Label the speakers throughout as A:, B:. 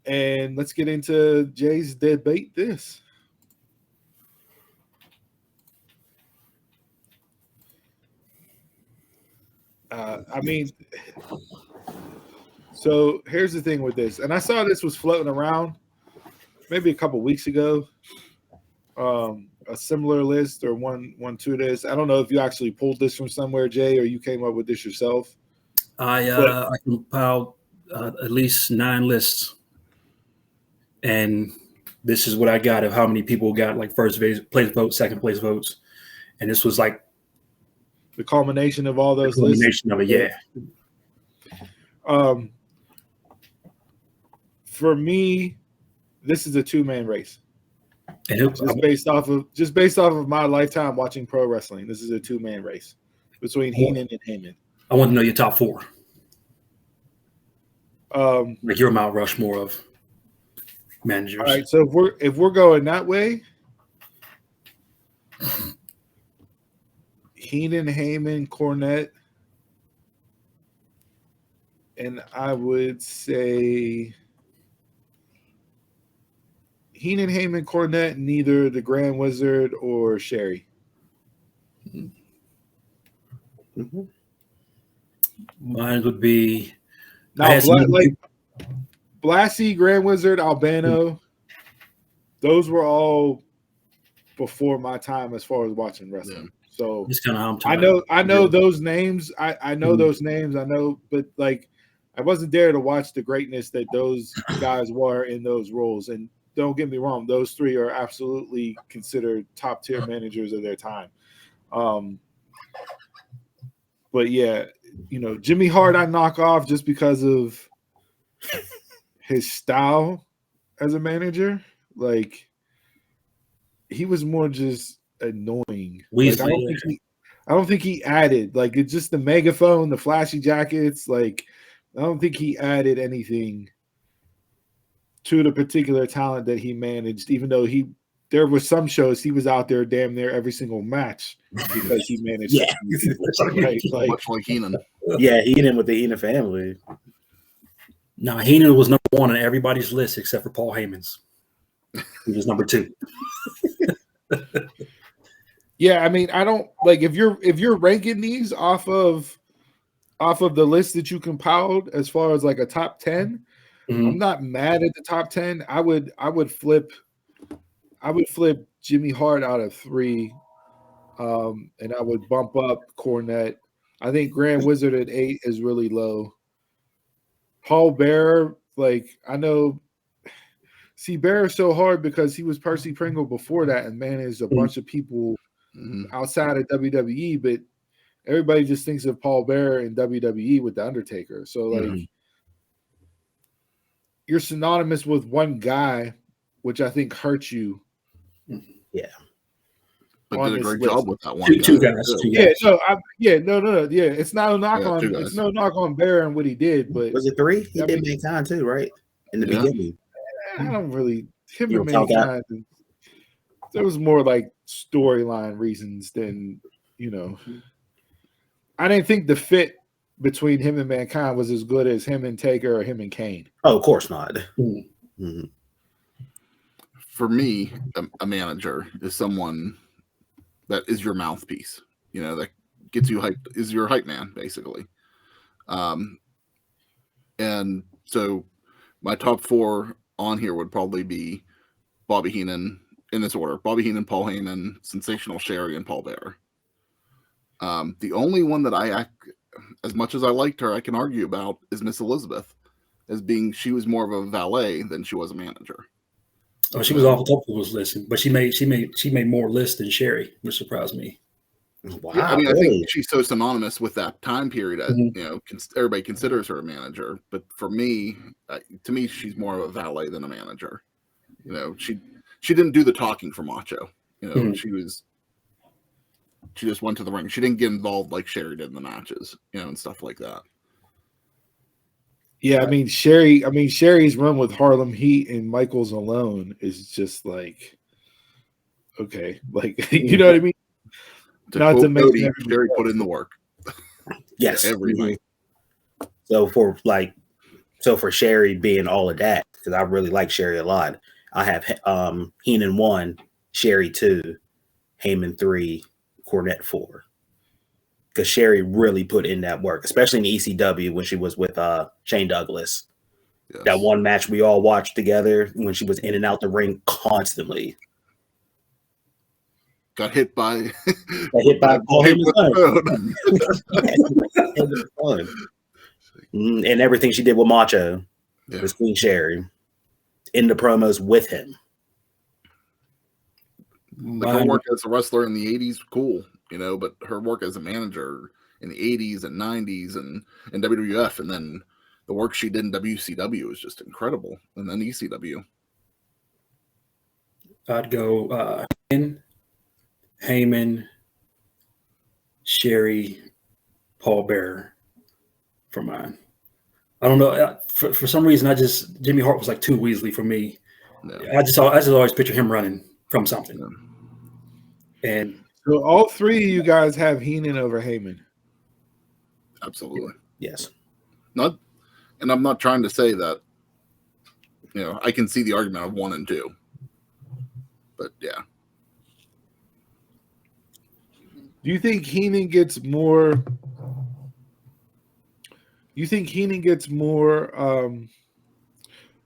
A: And let's get into Jay's debate this. I mean, so here's the thing with this, and I saw this was floating around maybe a couple weeks ago. A similar list or one to this. I don't know if you actually pulled this from somewhere, Jay, or you came up with this yourself.
B: I compiled at least 9 lists, and this is what I got of how many people got like first place votes, second place votes, and this was like
A: the culmination of all those
B: lists. Of it, yeah.
A: For me, this is a 2-man race.
B: And
A: just based off of my lifetime watching pro wrestling, this is a 2-man race between Heenan and Heyman.
B: I want to know your top 4.
A: Like
B: your Mount Rushmore of managers.
A: All right, so if we're going that way, Heenan, Heyman, Cornette, and I would say Heenan, Heyman, Cornette, neither the Grand Wizard or Sherri.
B: Mm-hmm. Mine would be
A: now, Blassie, Grand Wizard, Albano. Those were all before my time as far as watching wrestling. So I know those names. I know those names. I know, but like I wasn't there to watch the greatness that those guys were in those roles. And don't get me wrong, those 3 are absolutely considered top tier managers of their time. But yeah, Jimmy Hart I knock off just because of his style as a manager. Like he was more just annoying. Like, I don't think he added. Like it's just the megaphone, the flashy jackets. Like I don't think he added anything to the particular talent that he managed, even though there were some shows he was out there damn near every single match because he managed.
C: Yeah,
A: right?
C: Much like Heenan.
D: Yeah, Heenan with the Heenan family.
B: No, Heenan was number 1 on everybody's list except for Paul Heyman's. He was number 2.
A: Yeah, I mean, I don't like if you're ranking these off of the list that you compiled as far as like a top 10. Mm-hmm. I'm not mad at the top 10. I would flip Jimmy Hart out of 3, and I would bump up Cornette. I think Grand Wizard at 8 is really low. Paul Bearer, like I know, see Bearer's so hard because he was Percy Pringle before that and managed a bunch of people outside of WWE, but everybody just thinks of Paul Bearer in WWE with the Undertaker. So like. You're synonymous with one guy, which I think hurts you.
D: Yeah.
C: But did a great job with that one.
B: Two guys.
A: No. Yeah, it's not a knock on. It's no knock on Bear and what he did, but
D: was it 3? He did Mankind too, right? In the beginning.
A: I don't really him and Mankind. There was more like storyline reasons than I didn't think the fit between him and Mankind was as good as him and Taker or him and Kane.
D: Oh, of course not.
C: Mm-hmm. For me, a manager is someone that is your mouthpiece, that gets you hyped, is your hype man, basically. And so my top 4 on here would probably be Bobby Heenan, in this order: Bobby Heenan, Paul Heyman, Sensational Sherri, and Paul Bearer. The only one that as much as I liked her, I can argue about is Miss Elizabeth, as being she was more of a valet than she was a manager.
B: Oh, she was off the top of those lists, but she made more lists than Sherri, which surprised me.
C: Wow, yeah, I mean, really? I think she's so synonymous with that time period that everybody considers her a manager. But for me, to me, she's more of a valet than a manager. She didn't do the talking for Macho. She just went to the ring. She didn't get involved like Sherri did in the matches, and stuff like that.
A: Yeah, I mean Sherri's run with Harlem Heat and Michaels alone is just like, okay, like you know what I mean.
C: Not to make Sherri put in the work.
D: Yes,
C: everything.
D: So for Sherri being all of that, because I really like Sherri a lot. I have Heenan 1, Sherri 2, Heyman 3, Cornette 4. Because Sherri really put in that work, especially in the ECW when she was with Shane Douglas.
C: Yes.
D: That one match we all watched together when she was in and out the ring constantly.
C: Got hit by
D: Paul Heyman's son. And everything she did with Macho was Queen Sherri in the promos with him.
C: Like her work as a wrestler in the 80s, cool, but her work as a manager in the 80s and 90s and in WWF, and then the work she did in WCW was just incredible. And then ECW.
B: I'd go Heyman, Sherri, Paul Bearer for mine. I don't know. For some reason, Jimmy Hart was like too Weasley for me.
C: No.
B: I just always picture him running from something.
C: Yeah.
B: And
A: so all three of you guys have Heenan over Heyman.
C: Absolutely.
D: Yes.
C: And I'm not trying to say that, I can see the argument of 1 and 2. But yeah.
A: Do you think Heenan gets more? You think Heenan gets more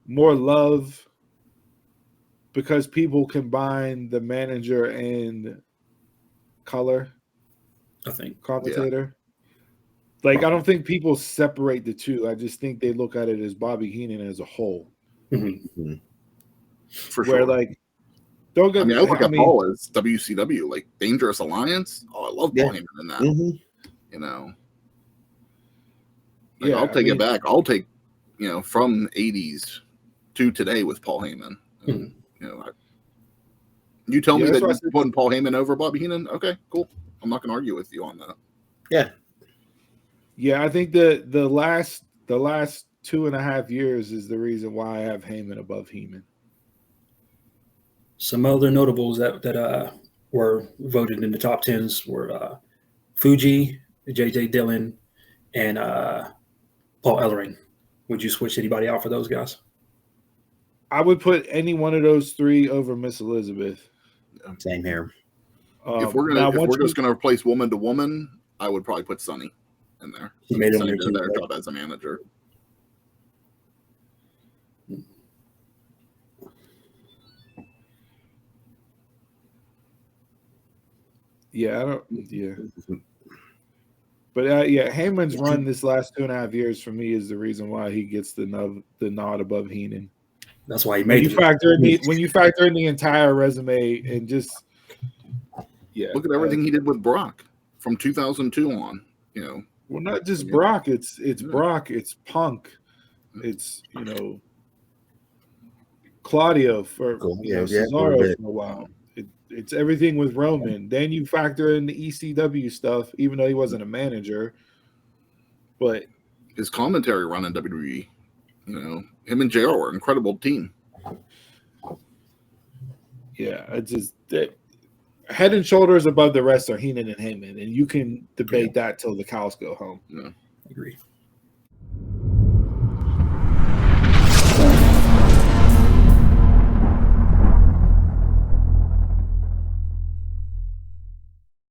A: love because people combine the manager and color?
B: I think
A: commentator. Yeah. Like I don't think people separate the two. I just think they look at it as Bobby Heenan as a whole.
B: Mm-hmm.
C: For
A: where
C: sure.
A: like don't get.
C: I look at Paul as WCW, like Dangerous Alliance. Oh, I love Paul Heyman in that.
D: Mm-hmm.
C: Like, I'll take it back. I'll take, from 80s to today with Paul Heyman.
B: Mm-hmm.
C: You tell me that you're putting Paul Heyman over Bobby Heenan. Okay, cool. I'm not going to argue with you on that.
D: Yeah.
A: Yeah, I think the last 2.5 years is the reason why I have Heyman above Heenan.
B: Some other notables that were voted in the top 10s were Fuji, J.J. Dillon, and Paul Ellering. Would you switch anybody out for those guys?
A: I would put any one of those three over Miss Elizabeth.
D: Same here.
C: If we're just gonna replace woman to woman, I would probably put Sonny in there.
B: He made
C: Sonny did their job as a manager.
A: Yeah, I don't. Yeah, but Heyman's run this last 2.5 years for me is the reason why he gets the nod above Heenan.
B: That's why he made
A: when you factor in the entire resume and just
C: look at everything he did with Brock from 2002 on.
A: Well, not just Brock. It's Brock. It's Punk. It's Claudio for Cesaro for a while. It's everything with Roman. Then you factor in the ECW stuff, even though he wasn't a manager. But
C: his commentary run in WWE, him and JR were an incredible team.
A: Yeah, it's just head and shoulders above the rest are Heenan and Heyman, and you can debate that till the cows go home.
C: Yeah,
B: agree.